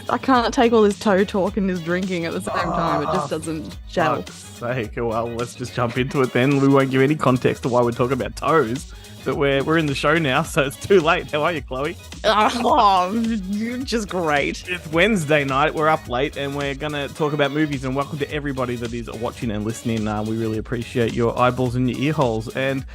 I can't take all this toe talk and this drinking at the same time. It just doesn't gel. Fuck's sake. Well, let's just jump into it then. We won't give any context to why we're talking about toes. But we're in the show now, so it's too late. How are you, Chloe? Oh, you're just great. It's Wednesday night. We're up late, and we're going to talk about movies. And welcome to everybody that is watching and listening. We really appreciate your eyeballs and your ear holes. And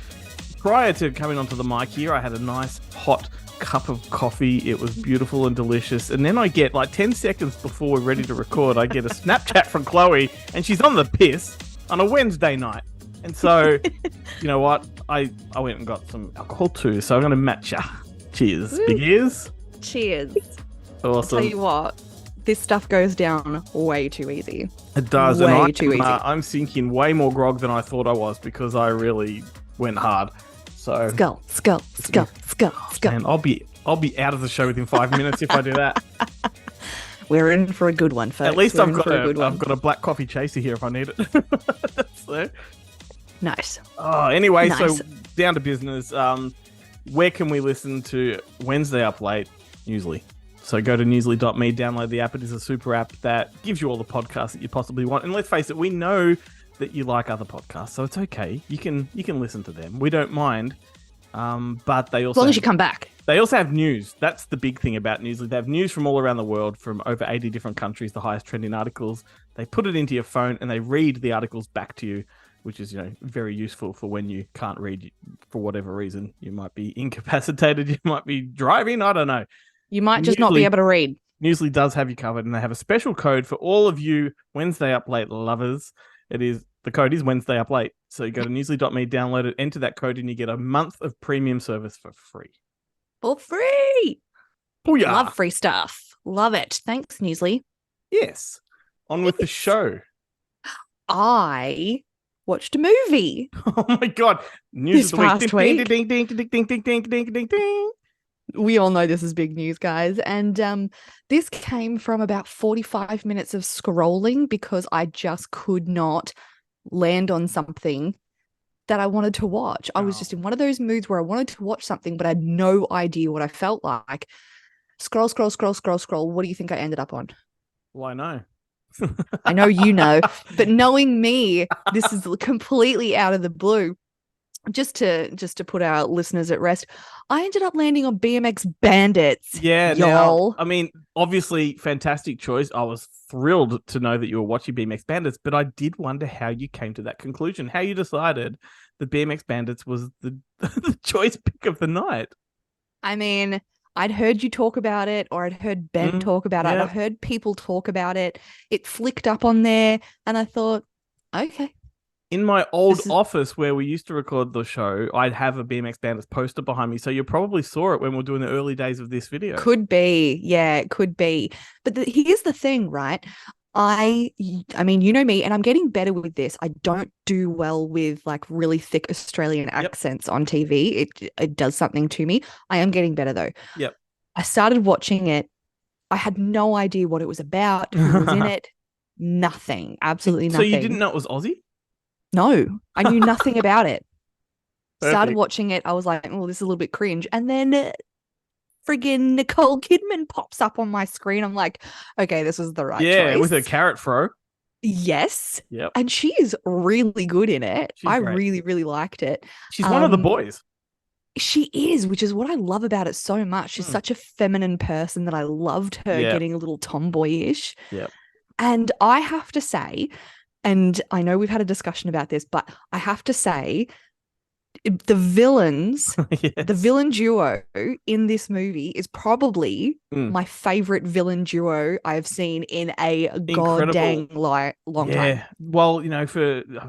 prior to coming onto the mic here, I had a nice hot cup of coffee. It was beautiful and delicious. And then I get, like 10 seconds before we're ready to record, I get a Snapchat from Chloe, and she's on the piss on a Wednesday night. And so, you know what? I went and got some alcohol too, so I'm going to match ya. Cheers. Woo. Big ears. Cheers. Awesome. I'll tell you what, this stuff goes down way too easy. It does. Way and too easy. I'm sinking way more grog than I thought I was because I really went hard. So Skull. and I'll be out of the show within 5 minutes if I do that. We're in for a good one, folks. At least We're I've in got for a good one. I've got a black coffee chaser here if I need it. So, Nice. anyway, Nice. So down to business. Where can we listen to Wednesday Up Late? Newsly. So go to newsly.me, download the app. It is a super app that gives you all the podcasts that you possibly want. And let's face it, we know that you like other podcasts, so it's okay. You can listen to them. We don't mind. But they also As long as you come back. They also have news. That's the big thing about Newsly. They have news from all around the world, from over 80 different countries, the highest trending articles. They put it into your phone and they read the articles back to you, which is, very useful for when you can't read for whatever reason. You might be incapacitated. You might be driving. I don't know. You might just not be able to read. Newsly does have you covered, and they have a special code for all of you Wednesday Up Late lovers. The code is Wednesday Up Late. So you go to newsly.me, download it, enter that code, and you get a month of premium service for free. For free. Booyah. Love free stuff. Love it. Thanks, Newsly. Yes. On with the show. I watched a movie. Oh my god. News This of the week. past week. Ding, ding, ding, ding, ding, ding, ding, ding, ding, ding. We all know this is big news, guys. And this came from about 45 minutes of scrolling because I just could not land on something that I wanted to watch. I was just in one of those moods where I wanted to watch something, but I had no idea what I felt like. Scroll. What do you think I ended up on? Well, I know. I know you know, but knowing me, this is completely out of the blue. Just to put our listeners at rest, I ended up landing on BMX Bandits. Yeah, y'all. Now, I mean, obviously, fantastic choice. I was thrilled to know that you were watching BMX Bandits, but I did wonder how you came to that conclusion, how you decided that BMX Bandits was the choice pick of the night. I mean, I'd heard you talk about it, or I'd heard Ben talk about it. I heard people talk about it. It flicked up on there, and I thought, okay. In my old office where we used to record the show, I'd have a BMX Bandits poster behind me. So you probably saw it when we were doing the early days of this video. Could be. Yeah, it could be. But here's the thing, right? I mean, you know me, and I'm getting better with this. I don't do well with like really thick Australian accents on TV. It does something to me. I am getting better though. Yep. I started watching it. I had no idea what it was about, who was in it. Nothing. Absolutely nothing. So you didn't know it was Aussie? No, I knew nothing about it. Started Perfect. watching it. I was like, oh, this is a little bit cringe. And then friggin' Nicole Kidman pops up on my screen. I'm like, okay, this is the right choice. Yeah, with her carrot fro. Yes. Yep. And she is really good in it. She's I great. really, really liked it. She's one of the boys. She is, which is what I love about it so much. She's such a feminine person that I loved her getting a little tomboyish. Yep. And I have to say, and I know we've had a discussion about this, but I have to say, the villains, Yes. the villain duo in this movie is probably my favorite villain duo I've seen in a goddamn long time. Well,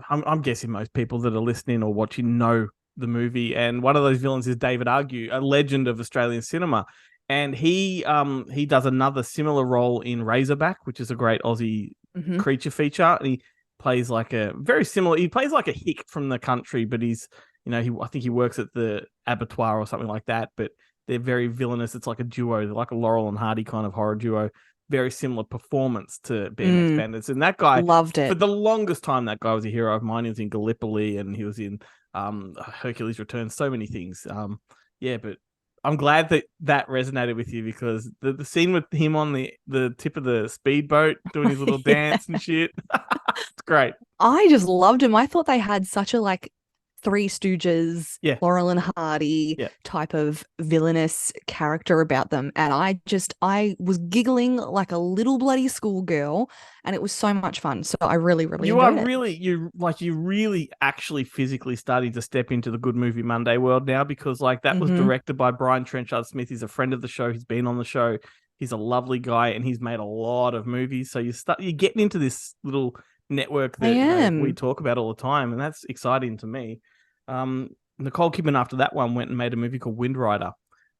I'm guessing most people that are listening or watching know the movie, and one of those villains is David Argue, a legend of Australian cinema. And he does another similar role in Razorback, which is a great Aussie creature feature. And he plays like a very similar. He plays like a hick from the country, but he's I think he works at the abattoir or something like that. But they're very villainous. It's like a duo. They're like a Laurel and Hardy kind of horror duo. Very similar performance to BMX Bandits. And that guy loved it. For the longest time, that guy was a hero of mine. He was in Gallipoli and he was in Hercules Returns. So many things. But I'm glad that resonated with you because the scene with him on the tip of the speedboat doing his little Yeah. dance and shit, it's great. I just loved him. I thought they had such a like Three Stooges, Yeah. Laurel and Hardy Yeah. type of villainous character about them. And I was giggling like a little bloody schoolgirl, and it was so much fun. So I really, really enjoyed it. You really actually physically starting to step into the Good Movie Monday world now because like that was Mhm. directed by Brian Trenchard Smith. He's a friend of the show. He's been on the show. He's a lovely guy and he's made a lot of movies. So you're getting into this little network I that we am. talk about all the time, and that's exciting to me. Nicole Kidman after that one went and made a movie called Wind Rider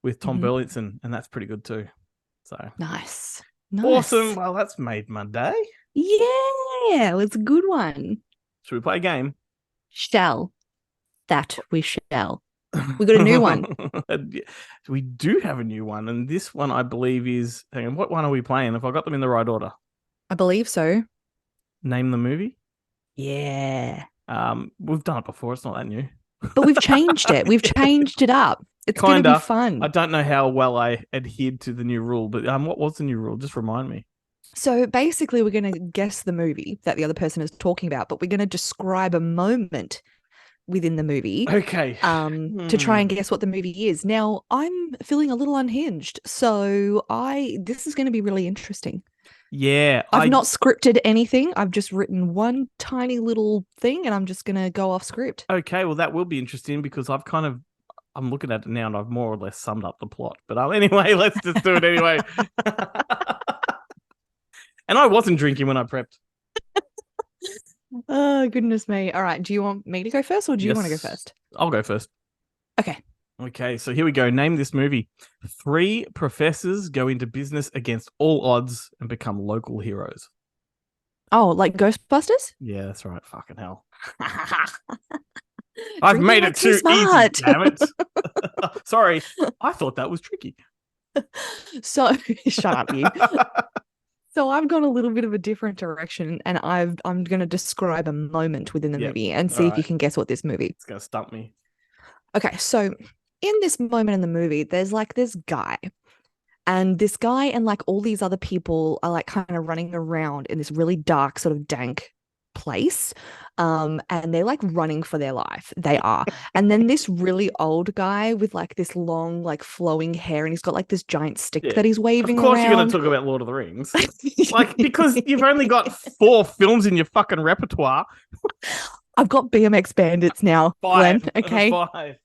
with Tom Mhm. Burlington, and that's pretty good too. So Nice. awesome. Nice. Well, that's made my day. Yeah, it was a good one. Should we play a game? Shall. That we shall. We got a new one. We do have a new one, and this one I believe is. Hang on, what one are we playing? If I got them in the right order, I believe so. name the movie. Yeah. We've done it before. It's not that new. But we've changed it. We've changed it up. It's going to be Kinda. fun. I don't know how well I adhered to the new rule, but what was the new rule? Just remind me. So basically, we're going to guess the movie that the other person is talking about, but we're going to describe a moment within the movie Okay. to try and guess what the movie is. Now, I'm feeling a little unhinged, so this is going to be really interesting. Yeah, I've not scripted anything. I've just written one tiny little thing, and I'm just going to go off script. Okay, well, that will be interesting because I'm looking at it now and I've more or less summed up the plot. But anyway, let's just do it anyway. And I wasn't drinking when I prepped. Oh, goodness me. All right. Do you want me to go first or do you want to go first? I'll go first. Okay. Okay, so here we go. Name this movie. 3 professors go into business against all odds and become local heroes. Oh, like Ghostbusters? Yeah, that's right. Fucking hell. I've made it too smart. easy, damn it. Sorry, I thought that was tricky. So, shut up, you. So I've gone a little bit of a different direction, and I'm going to describe a moment within the movie and see if you can guess what this movie. It's going to stump me. Okay, so in this moment in the movie, there's like this guy, and this guy and like all these other people are like kind of running around in this really dark, sort of dank place. And they're like running for their life. They are. And then this really old guy with like this long, like flowing hair, and he's got like this giant stick that he's waving around. Of course, you're going to talk about Lord of the Rings. Like, because you've only got 4 films in your fucking repertoire. I've got BMX Bandits now, 5. Glenn. Okay. 5.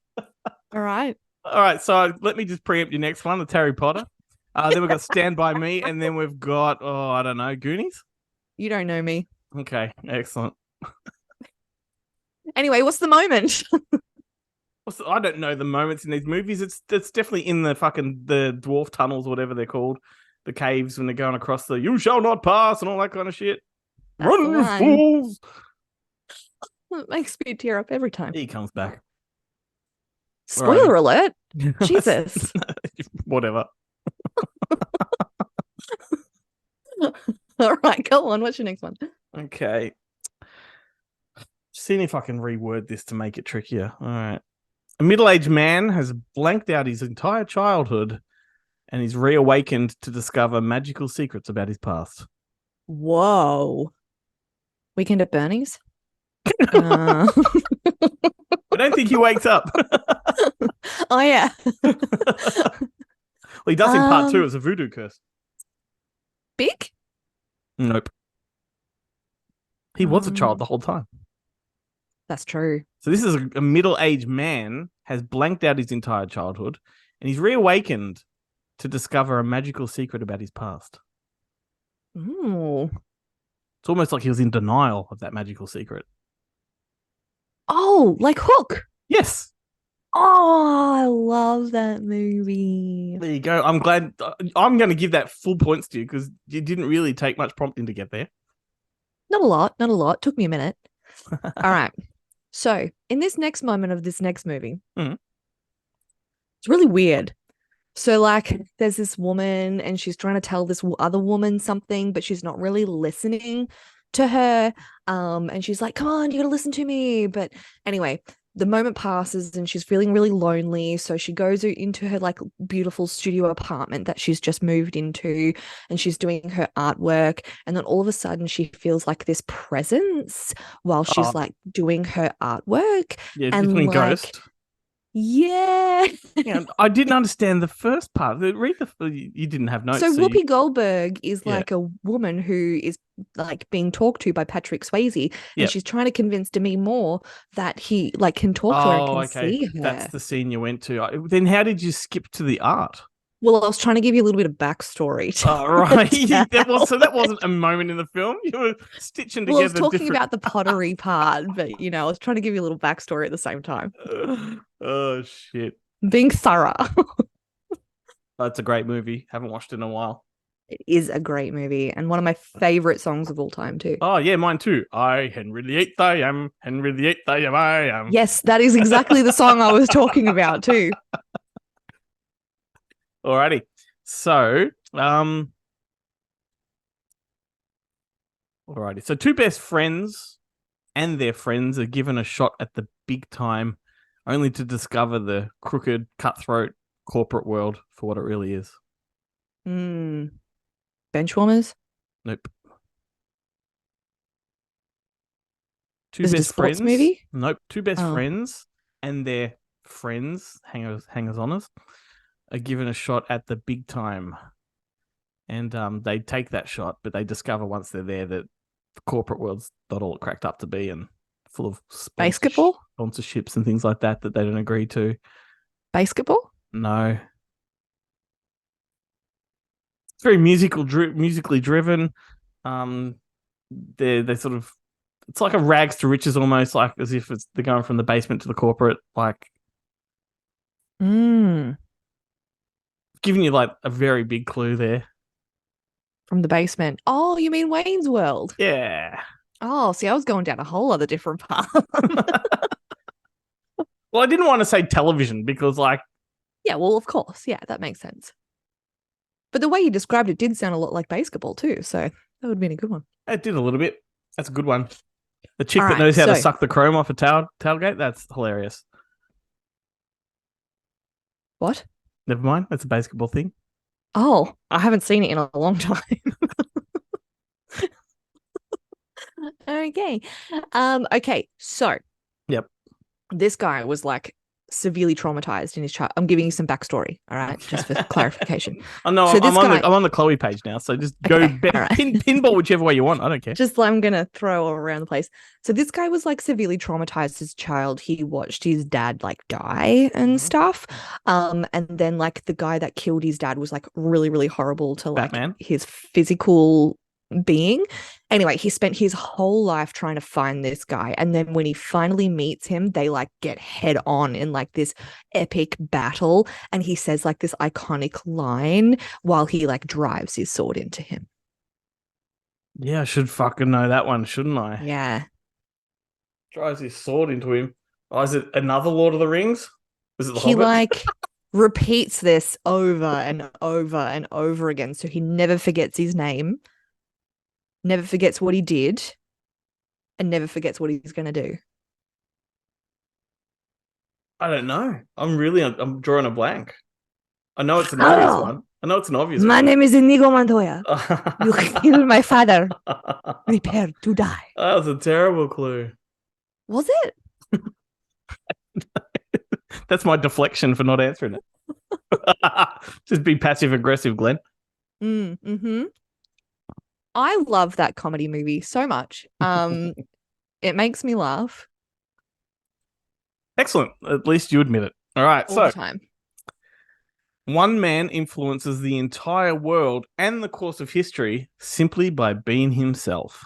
All right. All right. So let me just preempt your next one, the Harry Potter. Then we've got Stand By Me, and then we've got, I don't know, Goonies? You don't know me. Okay, excellent. Anyway, what's the moment? I don't know the moments in these movies. It's definitely in the dwarf tunnels, or whatever they're called, the caves when they're going across the "You shall not pass" and all that kind of shit. That's Run, you fools! It makes me tear up every time. He comes back. Spoiler alert! Jesus. Whatever. All right, go on. What's your next one? Okay. Seeing if I can reword this to make it trickier. All right. A middle-aged man has blanked out his entire childhood and is reawakened to discover magical secrets about his past. Whoa. Weekend at Bernie's? I don't think he wakes up. Oh, yeah. Well, he does in part 2 as a voodoo curse. Big? Nope. He was a child the whole time. That's true. So this is a middle-aged man has blanked out his entire childhood and he's reawakened to discover a magical secret about his past. Ooh. It's almost like he was in denial of that magical secret. Oh, like Hook. Yes. Oh, I love that movie. There you go. I'm glad. I'm going to give that full points to you because you didn't really take much prompting to get there. Not a lot. Took me a minute. All right. So in this next moment of this next movie, it's really weird. So like there's this woman and she's trying to tell this other woman something, but she's not really listening to her. And she's like, come on, you got to listen to me. But anyway, the moment passes and she's feeling really lonely. So she goes into her like beautiful studio apartment that she's just moved into, and she's doing her artwork. And then all of a sudden she feels like this presence while Oh, she's like doing her artwork. yeah, And between like, Ghost. yeah. Yeah, I didn't understand the first part. Read you didn't have notes, So so you, Whoopi Goldberg is yeah, like a woman who is like being talked to by Patrick Swayze, yeah. and she's trying to convince Demi Moore that he like can talk to her and Oh, can okay. see That's her. the scene you went to. Then how did you skip to the art? Well, I was trying to give you a little bit of backstory Oh, to right. tell. That wasn't a moment in the film. You were stitching Well, I was together talking different. about the pottery part, but I was trying to give you a little backstory at the same time. Oh shit. Being thorough. That's a great movie. Haven't watched it in a while. It is a great movie and one of my favorite songs of all time too. Oh yeah, mine too. I Henry VIII I am. Henry VIII I am. I am. Yes, that is exactly the song I was talking about too. Alrighty. So, alrighty. So two best friends and their friends are given a shot at the big time, only to discover the crooked, cutthroat corporate world for what it really is. Mm. Benchwarmers? Nope. Two Is it a best sports friends. movie? Nope. Two best Oh. friends and their friends, hangers oners, are given a shot at the big time. And they take that shot, but they discover once they're there that the corporate world's not all it cracked up to be and full of Basketball? sponsorships and things like that they don't agree to. Basketball? No. It's very musically driven. They sort of, it's like a rags to riches almost, like as if they're going from the basement to the corporate, like giving you like a very big clue there. From the basement. Oh, you mean Wayne's World? Yeah. Oh, see, I was going down a whole other different path. Well, I didn't want to say television because, like, Yeah, well, of course. Yeah, that makes sense. But the way you described it did sound a lot like basketball too, so that would have been a good one. it did a little bit. That's a good one. The chick All that right, knows how to so- suck the chrome off a tailgate, that's hilarious. What? Never mind. That's a basketball thing. Oh, I haven't seen it in a long time. Okay. Okay, so Yep. this guy was like severely traumatized in his child. I'm giving you some backstory, all right, just for clarification. Oh no, So this guy- I'm on the Chloe page now. So just go Okay, all right. pinball whichever way you want. I don't care. Just I'm gonna throw all around the place. So this guy was like severely traumatized as a child. He watched his dad like die and Mhm. stuff. And then like the guy that killed his dad was like really, really horrible to like Batman? his physical being. Anyway, he spent his whole life trying to find this guy. And then when he finally meets him, they like get head on in like this epic battle. And he says like this iconic line while he like drives his sword into him. Yeah, I should fucking know that one, shouldn't I? Yeah. Drives his sword into him. Oh, is it another Lord of the Rings? Is it the He Hobbit? like repeats this over and over and over again. So he never forgets his name, never forgets what he did, and never forgets what he's going to do. I don't know. I'm drawing a blank. I know it's an obvious Oh. one. I know it's an obvious My one. name is Inigo Montoya. You killed my father. That Prepare to die. was a terrible clue. Was it? That's my deflection for not answering it. Just be passive aggressive, Glenn. Mm-hmm. I love that comedy movie so much. It makes me laugh Excellent. At least you admit it. All right. all So the time. one man influences the entire world and the course of history simply by being himself.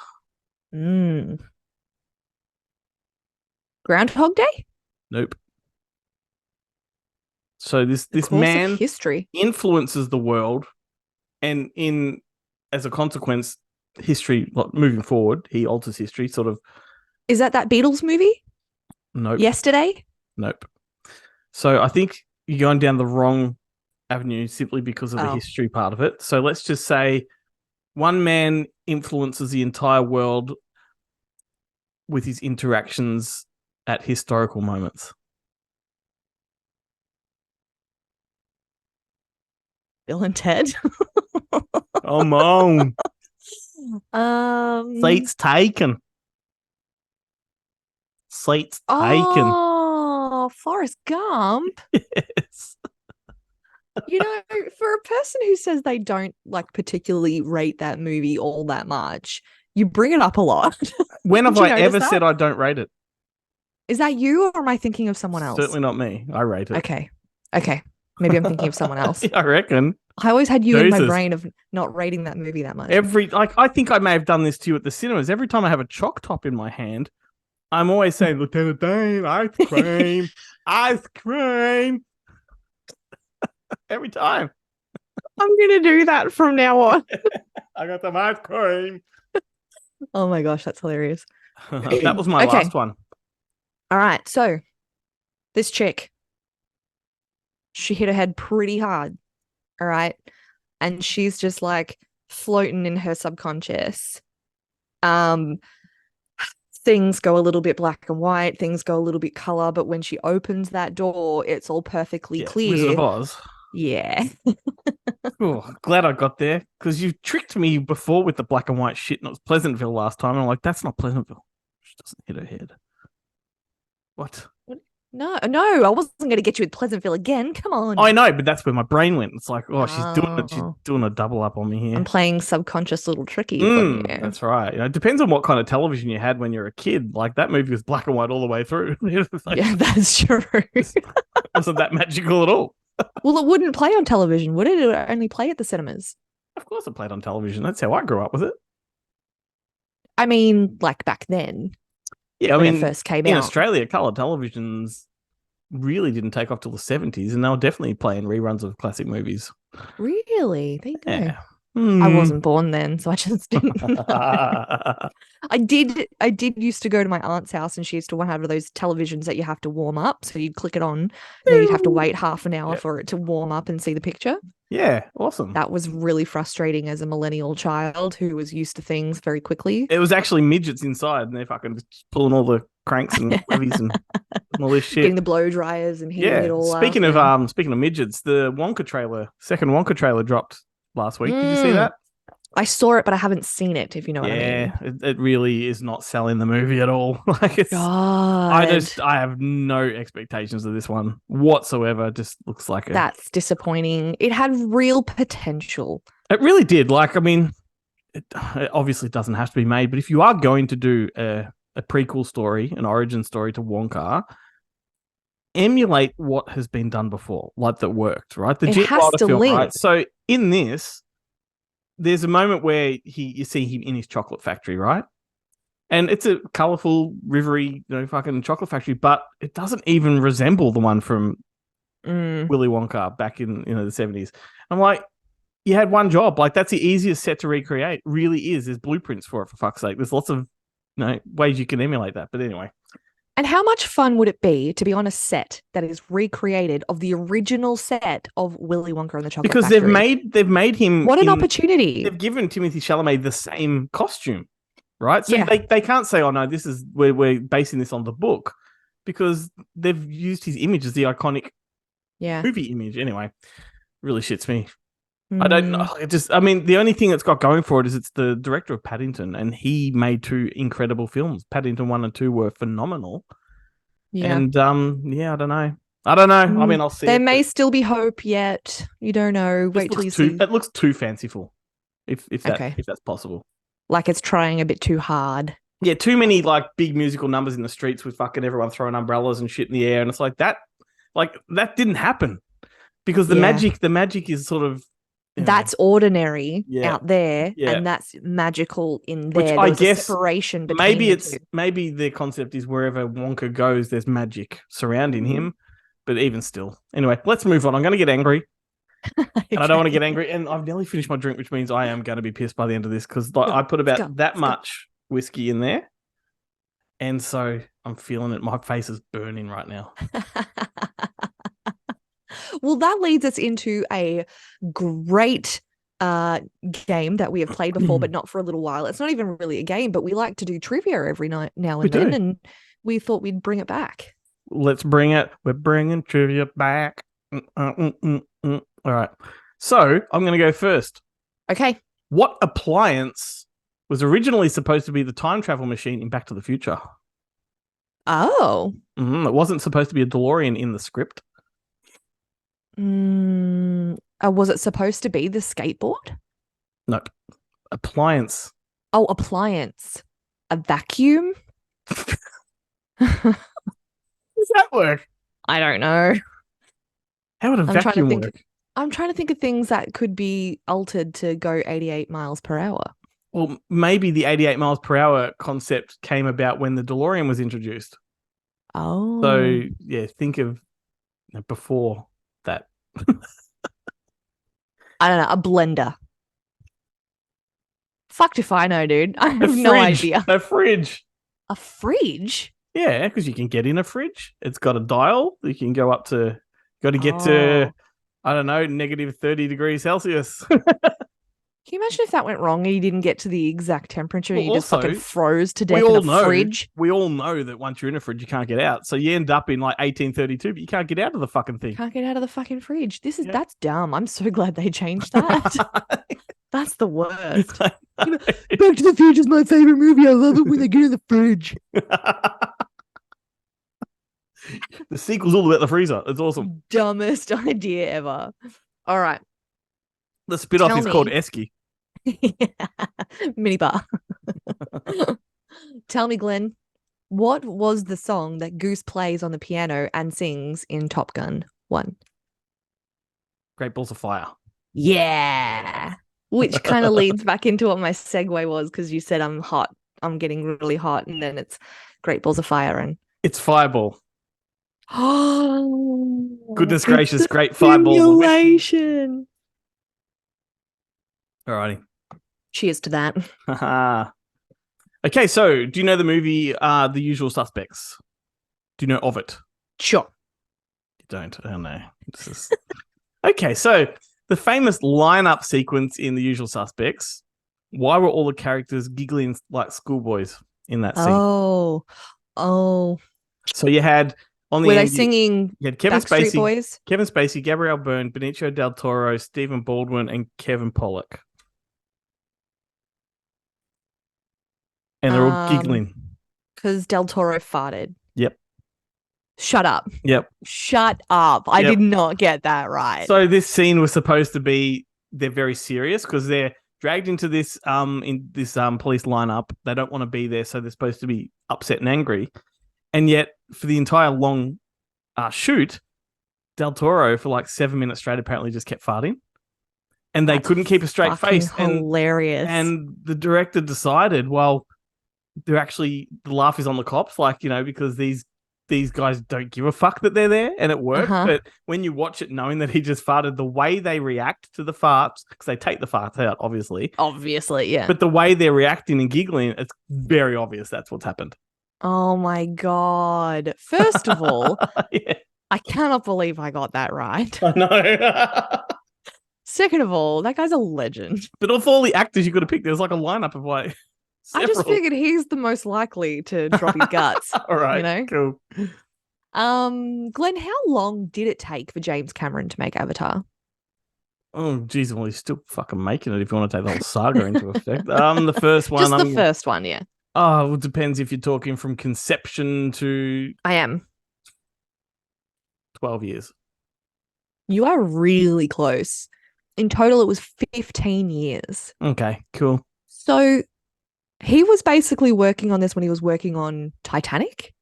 Groundhog Day? Nope. So this Course man of history. influences the world, and as a consequence, history moving forward, he alters history. Sort of. Is that Beatles movie? Nope. Yesterday? Nope. So I think you're going down the wrong avenue simply because of the Oh. history part of it. So let's just say one man influences the entire world with his interactions at historical moments? Bill and Ted. Come on. Um. Seats taken. Seats taken. Oh, Forrest Gump. Yes. You know, for a person who says they don't like particularly rate that movie all that much, you bring it up a lot. When have Did you I notice ever that? said I don't rate it? Is that you or am I thinking of someone else? Certainly not me. I rate it. Okay. Okay. Maybe I'm thinking of someone else. I reckon. I always had you in my Jesus. brain of not rating that movie that much. I think I may have done this to you at the cinemas. Every time I have a chalk top in my hand, I'm always saying, Lieutenant Dan, ice cream, ice cream. Every time. I'm gonna do that from now on. I got some ice cream. Oh my gosh, that's hilarious. That was my Okay. last one. All right. So this chick, she hit her head pretty hard. All right. And she's just like floating in her subconscious. Things go a little bit black and white, things go a little bit color, but when she opens that door, it's all perfectly Yeah, clear. Wizard of Oz. Yeah. Oh, glad I got there because you tricked me before with the black and white shit, and it was Pleasantville last time. And I'm like, that's not Pleasantville. She doesn't hit her head. What? No, I wasn't going to get you with Pleasantville again. Come on. I know, but that's where my brain went. It's like, oh, she's doing it. She's Oh. doing a double up on me here. I'm playing subconscious little trickies on you. That's right. You know, it depends on what kind of television you had when you were a kid. Like that movie was black and white all the way through. Like, Yeah, that's true. it wasn't that magical at all. Well, it wouldn't play on television, would it? It would only play at the cinemas. Of course, it played on television. That's how I grew up with it. I mean, like back then. Yeah, I when mean, it first came in out. Australia, colour televisions really didn't take off till the 70s, and they were definitely playing reruns of classic movies. Really? There you go. Yeah. I wasn't born then, so I just didn't know. I did used to go to my aunt's house and she used to have those televisions that you have to warm up. So you'd click it on and then you'd have to wait half an hour for it to warm up and see the picture. Yeah, awesome. That was really frustrating as a millennial child who was used to things very quickly. It was actually midgets inside and they're fucking just pulling all the cranks and levies and all this shit. Getting the blow dryers and heating it all speaking up. of speaking of midgets, the second Wonka trailer dropped last week. Did you see that? I saw it, but I haven't seen it, if you know what I mean. Yeah, it really is not selling the movie at all. Like it's God. I have no expectations of this one whatsoever. It just looks like That's disappointing. It had real potential. It really did. Like, I mean, it obviously doesn't have to be made, but if you are going to do a prequel story, an origin story to Wonka, emulate what has been done before, like that worked, right? The It has to film, link. right? So in this, there's a moment where you see him in his chocolate factory, right? And it's a colorful, rivery, fucking chocolate factory, but it doesn't even resemble the one from Willy Wonka back in the 70s. I'm like, you had one job. Like, that's the easiest set to recreate. Really is. There's blueprints for it, for fuck's sake. There's lots of ways you can emulate that. But anyway. And how much fun would it be to be on a set that is recreated of the original set of Willy Wonka and the Chocolate Factory? Because they've made him. What an opportunity! They've given Timothée Chalamet the same costume, right? So yeah. they can't say, "Oh no, this is we're basing this on the book," because they've used his image as the iconic movie image. Anyway, really shits me. I don't know. I mean, the only thing that's got going for it is it's the director of Paddington, and he made two incredible films. Paddington 1 and 2 were phenomenal. Yeah. And I don't know. I mean, I'll see. There may still be hope yet. You don't know. Wait till you see. It looks too fanciful, if that's possible. Like it's trying a bit too hard. Yeah, too many like big musical numbers in the streets with fucking everyone throwing umbrellas and shit in the air, and it's like that didn't happen because the magic is sort of. That's ordinary out there, and that's magical in there. Which I guess separation between maybe the concept is wherever Wonka goes, there's magic surrounding him. But even still, anyway, let's move on. I'm going to get angry, and I don't want to get angry. And I've nearly finished my drink, which means I am going to be pissed by the end of this because I put about that much whiskey in there, and so I'm feeling it. My face is burning right now. Well, that leads us into a great game that we have played before, but not for a little while. It's not even really a game, but we like to do trivia every now and then. And we thought we'd bring it back. Let's bring it. We're bringing trivia back. All right. So I'm going to go first. Okay. What appliance was originally supposed to be the time travel machine in Back to the Future? Oh. It wasn't supposed to be a DeLorean in the script. Was it supposed to be the skateboard? Nope. Appliance. Oh, appliance. A vacuum? How does that work? I don't know. How would a vacuum work? I'm trying to think of things that could be altered to go 88 miles per hour. Well, maybe the 88 miles per hour concept came about when the DeLorean was introduced. Oh. So, yeah, think of before that. I don't know, a blender. Fucked if I know, dude. I have no idea. A fridge. A fridge? Yeah, because you can get in a fridge. It's got a dial. You can go up to, got to get to, I don't know, negative 30 degrees Celsius. Can you imagine if that went wrong and you didn't get to the exact temperature and you just also, fucking froze to death in a fridge? We all know that once you're in a fridge, you can't get out. So you end up in like 1832, but you can't get out of the fucking thing. Can't get out of the fucking fridge. That's dumb. I'm so glad they changed that. That's the worst. Back to the Future is my favorite movie. I love it when they get in the fridge. The sequel's all about the freezer. It's awesome. Dumbest idea ever. All right. The spin-off is called Esky. Minibar. Tell me, Glenn, what was the song that Goose plays on the piano and sings in Top Gun 1? Great Balls of Fire. Yeah. Which kind of leads back into what my segue was, because you said I'm hot. I'm getting really hot. And then it's Great Balls of Fire. And it's Fireball. Oh, goodness gracious. Great Fireball. Simulation. Alrighty. Cheers to that. Okay, so do you know the movie The Usual Suspects? Do you know of it? Sure. You don't? Oh no. Okay, so the famous lineup sequence in The Usual Suspects. Why were all the characters giggling like schoolboys in that scene? Oh. So you had on the were end, they singing? You had Kevin Backstreet Boys? Kevin Spacey, Gabrielle Byrne, Benicio del Toro, Stephen Baldwin, and Kevin Pollak. And they're all giggling. Because Del Toro farted. Yep. Shut up. Yep. Shut up. I did not get that right. So this scene was supposed to be, they're very serious because they're dragged into this police lineup. They don't want to be there, so they're supposed to be upset and angry. And yet, for the entire long shoot, Del Toro, for like 7 minutes straight, apparently just kept farting. And they couldn't keep a straight face. Hilarious. And the director decided, well, the laugh is on the cops, because these guys don't give a fuck that they're there, and it worked. But when you watch it knowing that he just farted, the way they react to the farts, because they take the farts out, obviously. Obviously, yeah. But the way they're reacting and giggling, it's very obvious that's what's happened. Oh my God. First of all, yeah. I cannot believe I got that right. I know. Second of all, that guy's a legend. But of all the actors you could have picked, there was like a lineup of like several. I just figured he's the most likely to drop his guts. All right, cool. Glenn, how long did it take for James Cameron to make Avatar? Oh, geez, well, he's still fucking making it if you want to take the whole saga into effect. The first one. Just the first one, yeah. Oh, well, it depends if you're talking from conception to... I am. 12 years. You are really close. In total, it was 15 years. Okay, cool. So he was basically working on this when he was working on Titanic?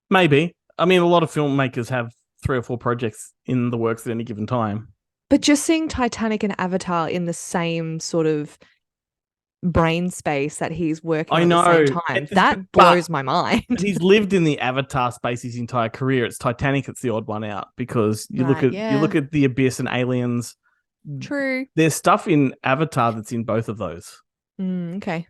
Maybe. I mean, a lot of filmmakers have 3 or 4 projects in the works at any given time. But just seeing Titanic and Avatar in the same sort of brain space that he's working on at the same time, that blows my mind. He's lived in the Avatar space his entire career. It's Titanic that's the odd one out, because you look at The Abyss and Aliens. True. There's stuff in Avatar that's in both of those. Okay.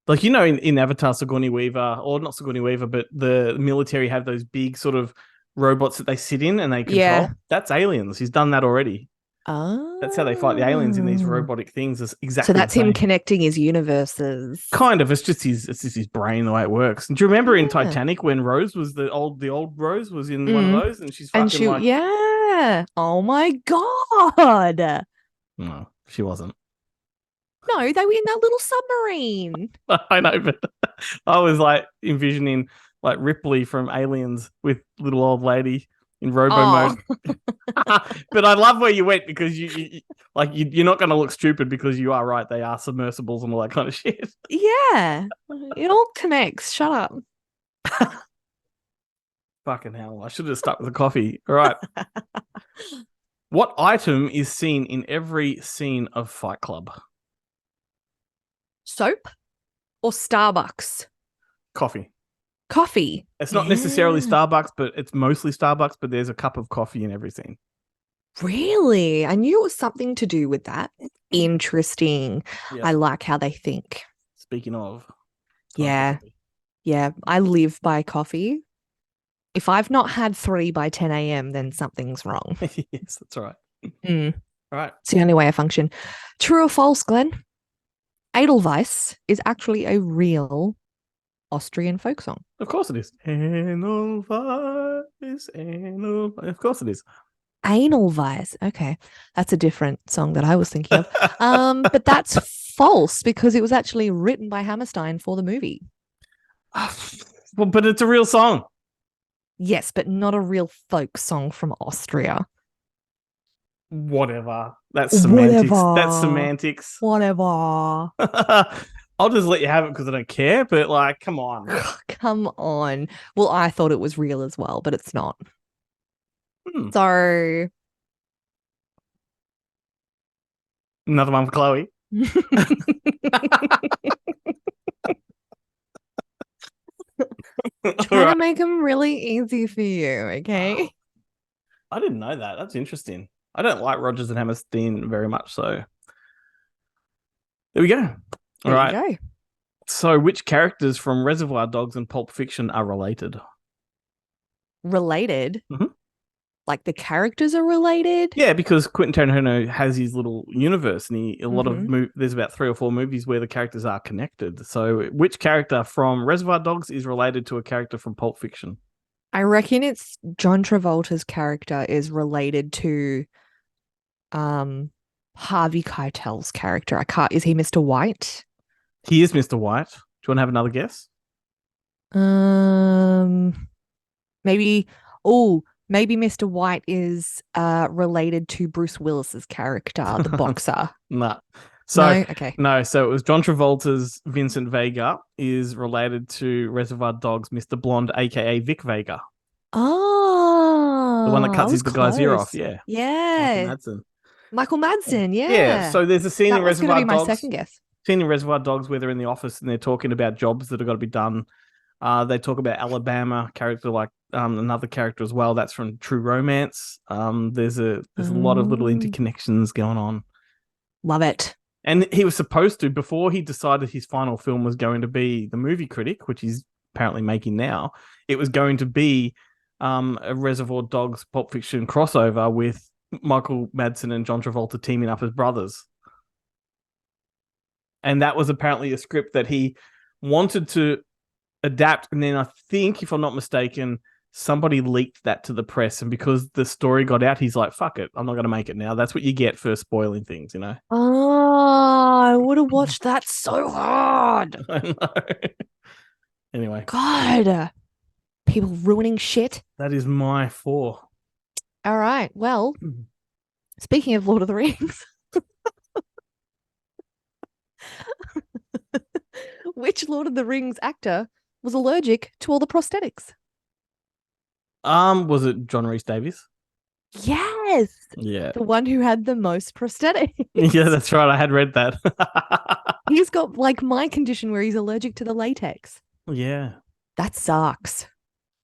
Like, in Avatar, Sigourney Weaver, or not Sigourney Weaver, but the military have those big sort of robots that they sit in and they control. Yeah. That's Aliens. He's done that already. Oh. That's how they fight the aliens in these robotic things. Is exactly So that's the him same. connecting his universes. Kind of. It's just his brain the way it works. And do you remember in Yeah. Titanic when Rose was the old Rose was in one of Mm. those, and she's And fucking like, yeah. Oh my God. no, she wasn't. No, they were in that little submarine. I know, but I was like envisioning like Ripley from Aliens with little old lady in robo Oh, mode. But I love where you went because you're not going to look stupid because you are right. They are submersibles and all that kind of shit. yeah. It all connects. Shut up. Fucking hell! I should have stuck with the coffee. All right. What item is seen in every scene of Fight Club? Soap or Starbucks? Coffee. Coffee. It's not necessarily Starbucks, but it's mostly Starbucks. But there's a cup of coffee in every scene. Really? I knew it was something to do with that. Interesting. Yep. I like how they think. Speaking of, Yeah. Yeah. I live by coffee. If I've not had 3 by 10 a.m., then something's wrong. Yes, that's right. Mm. All right. It's the only way I function. True or false, Glenn? Edelweiss is actually a real Austrian folk song. Of course it is. Edelweiss, Edelweiss. Of course it is. Analweiss. Okay. That's a different song that I was thinking of. But that's false because it was actually written by Hammerstein for the movie. Well, but it's a real song. Yes, but not a real folk song from Austria. Whatever. That's semantics. That's semantics. Whatever. I'll just let you have it because I don't care. But like, come on. Come on. Well, I thought it was real as well, but it's not. Hmm. So Another one for Chloe. trying to make them really easy for you, okay? I didn't know that. That's interesting. I don't like Rodgers and Hammerstein very much, so there we go. All right. There you go. So, which characters from Reservoir Dogs and Pulp Fiction are related? Related? Mhm. Like the characters are related? Yeah, because Quentin Tarantino has his little universe, and there's about 3 or 4 movies where the characters are connected. So, which character from Reservoir Dogs is related to a character from Pulp Fiction? I reckon it's John Travolta's character is related to Harvey Keitel's character. Is he Mr. White? He is Mr. White. Do you want to have another guess? Maybe Mr. White is related to Bruce Willis's character, the boxer. Nah. So no? Okay. No, so it was John Travolta's Vincent Vega is related to Reservoir Dogs' Mr. Blonde, aka Vic Vega. Oh, The one that cuts the guy's ear off. close. Yeah. Yeah. Michael Madsen. Yeah. Yeah. So there's a scene that in was going to Reservoir be my Dogs. second guess. Scene in Reservoir Dogs where they're in the office and they're talking about jobs that have got to be done. They talk about Alabama character, like another character as well. That's from True Romance. There's a lot of little interconnections going on. Love it. And he was supposed to, before he decided his final film was going to be The Movie Critic, which he's apparently making now, it was going to be a Reservoir Dogs Pulp Fiction crossover with Michael Madsen and John Travolta teaming up as brothers. And that was apparently a script that he wanted to adapt. And then I think, if I'm not mistaken, somebody leaked that to the press. And because the story got out, he's like, fuck it, I'm not going to make it now. That's what you get for spoiling things, you know? Oh, I would have watched that so hard. I know. Anyway. God. People ruining shit. That is my 4. All right. Well, speaking of Lord of the Rings, which Lord of the Rings actor was allergic to all the prosthetics? Was it John Rhys Davies? Yes. Yeah. The one who had the most prosthetics. Yeah, that's right. I had read that. He's got like my condition where he's allergic to the latex. Yeah. That sucks.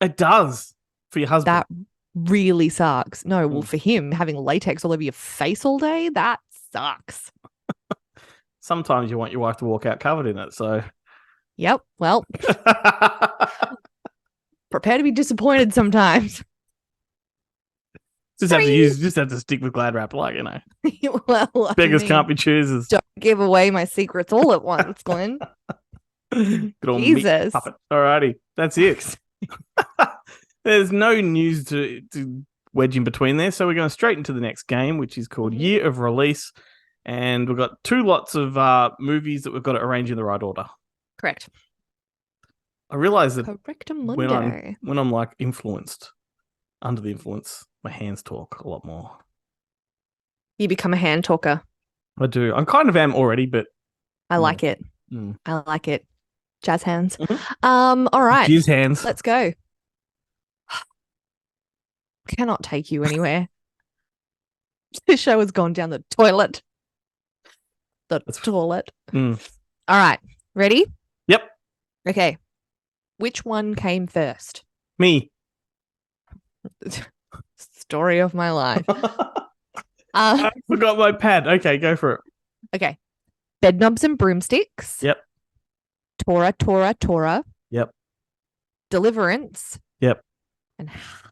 It does. For your husband. That really sucks. No, well, for him, having latex all over your face all day, that sucks. Sometimes you want your wife to walk out covered in it, so. Yep. Well, prepare to be disappointed sometimes. Just have to stick with Glad Wrap, like, Well, beggars can't be choosers. don't give away my secrets all at once, Glenn. Good old meat Jesus. puppet. Alrighty, that's it. There's no news to wedge in between there, so we're going straight into the next game, which is called Year of Release, and we've got 2 lots of muvies that we've got to arrange in the right order. Correct. I realize that Correctamundo. when I'm like influenced, under the influence, my hands talk a lot more. You become a hand talker. I do. I kind of am already, but I like it. Mm. I like it. Jazz hands. Mm-hmm. All right. Jizz hands. Let's go. Cannot take you anywhere. This show has gone down the toilet. Toilet. Mm. All right. Ready? Yep. Okay. Which one came first? Me. Story of my life. I forgot my pad. Okay, go for it. Okay. Bedknobs and Broomsticks. Yep. Tora, Tora, Tora. Yep. Deliverance. Yep. And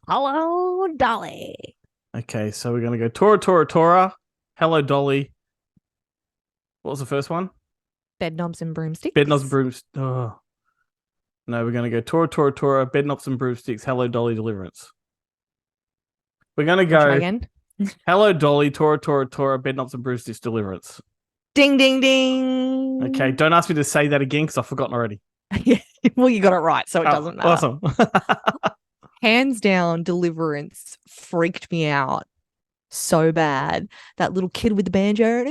Hello, Dolly. Okay, so we're going to go Tora, Tora, Tora. Hello, Dolly. What was the first one? Bedknobs and Broomsticks. Bedknobs and Broomsticks. Oh. No, we're going to go Tora, Tora, Tora. Bedknobs and Broomsticks. Hello, Dolly, Deliverance. We're going to go Try again. Hello, Dolly, Tora, Tora, Tora. Bedknobs and Broomsticks, Deliverance. Ding, ding, ding. Okay, don't ask me to say that again because I've forgotten already. Well, you got it right, so it doesn't matter. Awesome. Hands down, Deliverance freaked me out so bad. That little kid with the banjo.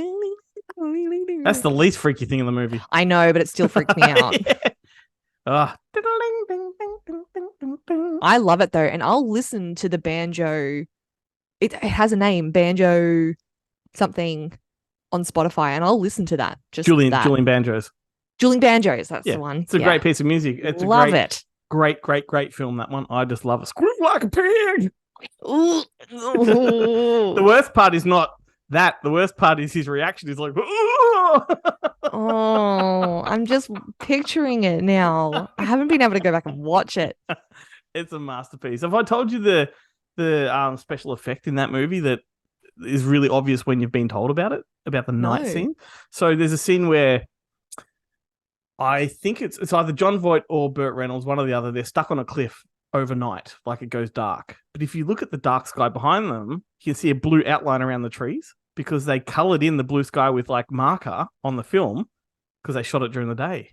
That's the least freaky thing in the movie. I know, but it still freaked me out. I love it though, and I'll listen to the banjo. It has a name, banjo something, on Spotify, and I'll listen to that. Julian Banjos. Julian Banjos, that's the one. It's a great piece of music. It's love it. Great film, that one. I just love it. Squeak like a pig. The worst part is not that. The worst part is his reaction is like, oh, I'm just picturing it now. I haven't been able to go back and watch it. It's a masterpiece. Have I told you the special effect in that movie that is really obvious when you've been told about it, about the night scene? So there's a scene where I think it's either John Voight or Burt Reynolds, one or the other. They're stuck on a cliff overnight, like it goes dark. But if you look at the dark sky behind them, you can see a blue outline around the trees because they colored in the blue sky with like marker on the film because they shot it during the day.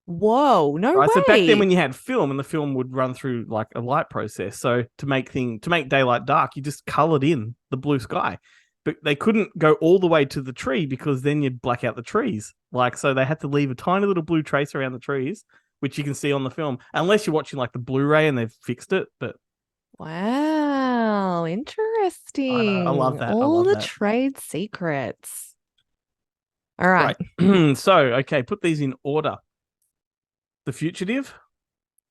Whoa, no way. So back then when you had film and the film would run through like a light process, so to make daylight dark, you just colored in the blue sky. But they couldn't go all the way to the tree because then you'd black out the trees. Like, so they had to leave a tiny little blue trace around the trees, which you can see on the film, unless you're watching like the Blu-ray and they've fixed it. But wow, interesting. I love that. All the trade secrets. All right. So, okay, put these in order. The Fugitive,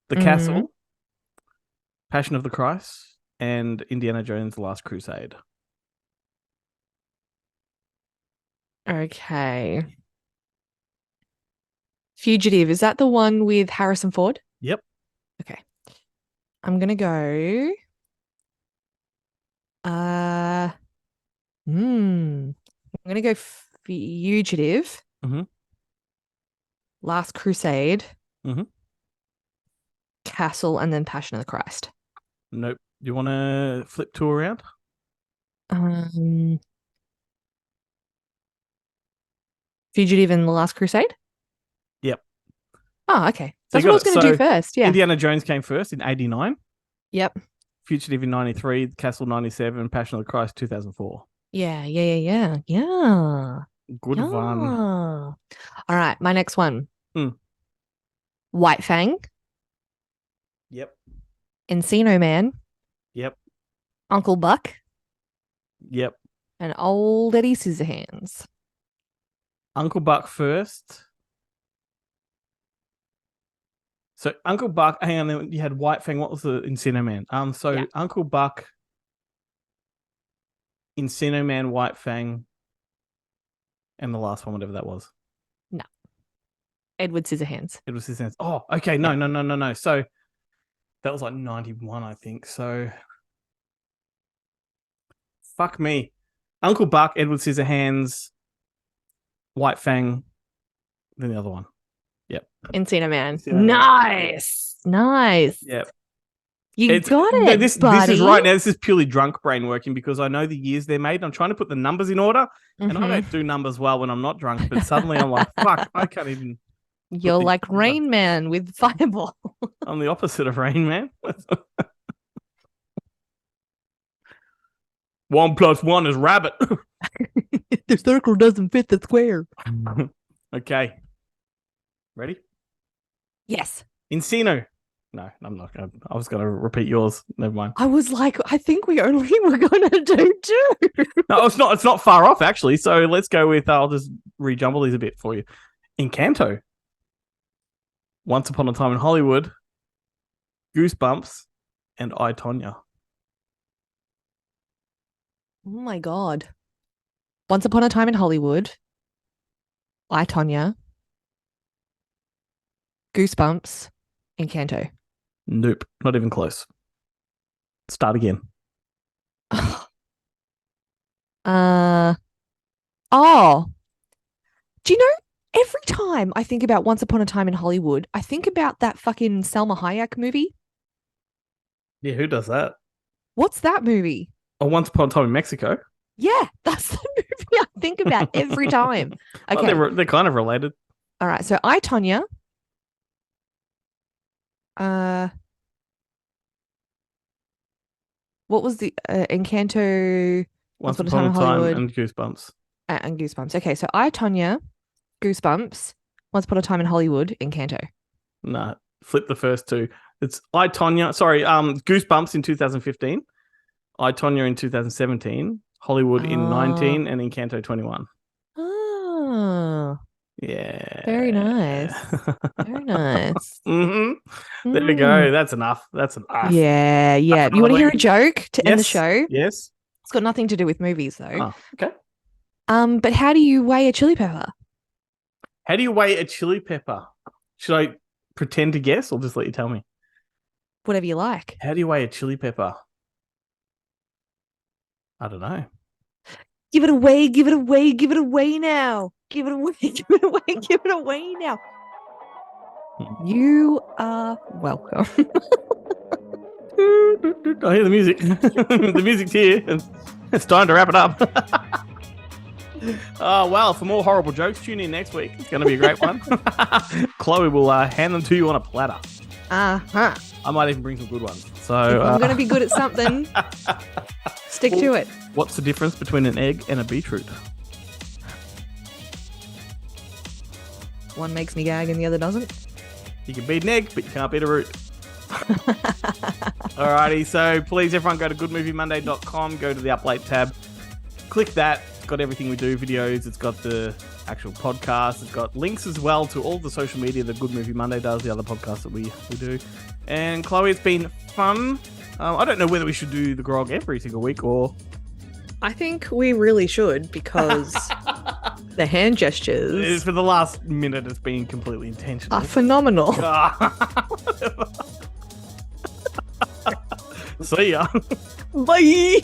The Castle, Passion of the Christ, and Indiana Jones: The Last Crusade. Okay. Fugitive, is that the one with Harrison Ford? Yep. Okay. I'm gonna go. I'm gonna go Fugitive. Last Crusade. Castle, and then Passion of the Christ. Nope. Do you want to flip 2 around? Fugitive and The Last Crusade? Yep. Oh, okay. That's what I was going to do first. Yeah. Indiana Jones came first in 89. Yep. Fugitive in 93, Castle 97, Passion of the Christ 2004. Yeah. Good one. All right, my next one. White Fang. Yep. Encino Man. Yep. Uncle Buck. Yep. And Old Eddie Scissorhands. Uncle Buck first. So Uncle Buck, hang on, you had White Fang. What was the Encino Man? Uncle Buck, Encino Man, White Fang, and the last one, whatever that was. No. Edward Scissorhands. Edward Scissorhands. Oh, okay. No. So that was like 91, I think. So Fuck me. Uncle Buck, Edward Scissorhands, White Fang, then the other one. Encino Man. Encino Man. Nice. Yep. You got it, this buddy. is right now. This is purely drunk brain working because I know the years they're made. I'm trying to put the numbers in order, and I don't do numbers well when I'm not drunk. But suddenly I'm like, fuck, I can't even. You're like Rain Man with Fireball. I'm the opposite of Rain Man. 1 + 1 is rabbit. The circle doesn't fit the square. Okay. Ready? Yes. Encino. No, I'm not going to. I was going to repeat yours. Never mind. I was like, I think we only were going to do 2. No, it's not. It's not far off, actually. So let's go with, I'll just rejumble these a bit for you. Encanto. Once Upon a Time in Hollywood. Goosebumps. And I, Tonya. Oh my God. Once Upon a Time in Hollywood. I, Tonya. Goosebumps. Encanto. Nope. Not even close. Start again. Oh. Do you know, every time I think about Once Upon a Time in Hollywood, I think about that fucking Salma Hayek movie. Yeah, who does that? What's that movie? Oh, Once Upon a Time in Mexico. Yeah, that's the movie I think about every time. Okay. Oh, they're kind of related. All right. So I, Tonya. What was the Encanto? Once Upon a Time and Goosebumps. And Goosebumps. Okay, so I, Tonya, Goosebumps, Once Upon a Time in Hollywood, Encanto. No, flip the first two. It's I, Tonya. Sorry, Goosebumps in 2015. I, Tonya in 2017. Hollywood in 19 and Encanto 21. Oh. Yeah. Very nice. Very nice. There we go. That's enough. That's enough. Yeah. You want to hear a joke to end the show? Yes. It's got nothing to do with movies though. Oh, okay. But how do you weigh a chili pepper? How do you weigh a chili pepper? Should I pretend to guess or just let you tell me? Whatever you like. How do you weigh a chili pepper? I don't know. Give it away, give it away, give it away now. Give it away, give it away, give it away now. You are welcome. I hear the music. The music's here. It's time to wrap it up. Well, for more horrible jokes, tune in next week. It's going to be a great one. Chloe will hand them to you on a platter. Uh-huh. I might even bring some good ones. So if I'm going to be good at something, stick to it. What's the difference between an egg and a beetroot? One makes me gag and the other doesn't. You can beat an egg, but you can't beat a root. Alrighty, so please everyone go to goodmoviemonday.com, go to the Up Late tab, click that. It's got everything we do, videos, it's got the actual podcast, it's got links as well to all the social media that Good Movie Monday does, the other podcasts that we do. And Chloe, it's been fun. I don't know whether we should do the grog every single week or... I think we really should because the hand gestures for the last minute it's been completely intentional. are phenomenal. See ya. Bye.